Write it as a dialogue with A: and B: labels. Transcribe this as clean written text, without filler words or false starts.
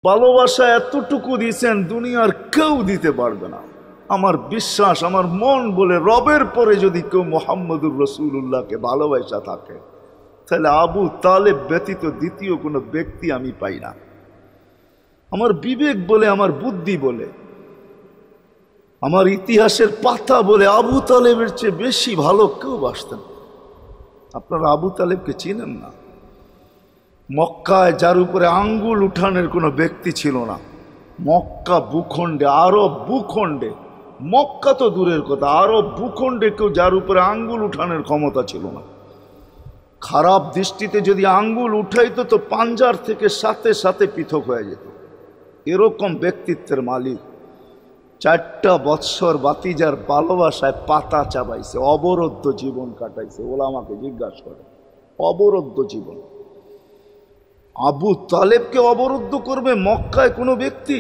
A: ভালোবাসা এতটুকু দিয়েছেন দুনিয়ার কেউ দিতে পারবে না। আমার বিশ্বাস, আমার মন বলে রবের পরে যদি কেউ মুহাম্মদুর রাসূলুল্লাহকে ভালোবাসা থাকে তাহলে আবু তালেব ব্যতীত দ্বিতীয় কোনো ব্যক্তি আমি পাই না। আমার বিবেক বলে, আমার বুদ্ধি বলে, আমার ইতিহাসের পাতা বলে আবু তালেবের চেয়ে বেশি ভালো কেউ বাসতেন। আপনারা আবু তালেবকে চিনেন না। মক্কায় যার উপরে আঙ্গুল উঠানের কোনো ব্যক্তি ছিল না। মক্কা ভূখণ্ডে, আরব ভূখণ্ডে, মক্কা তো দূরের কথা, আরব ভূখণ্ডে কেউ যার উপরে আঙ্গুল উঠানের ক্ষমতা ছিল না। খারাপ দৃষ্টিতে যদি আঙ্গুল উঠাইতো তো পাঞ্জার থেকে সাথে সাথে পৃথক হয়ে যেত। এরকম ব্যক্তিত্বের মালিক 4টা বৎসর বাতিজার ভালোবাসায় পাতা চাবাইছে, অবরুদ্ধ জীবন কাটাইছে। ওলামাকে জিজ্ঞাসা করে, অবরুদ্ধ জীবন। আবু তালেবকে অবরুদ্ধ করবে মক্কায় কোনো ব্যক্তি?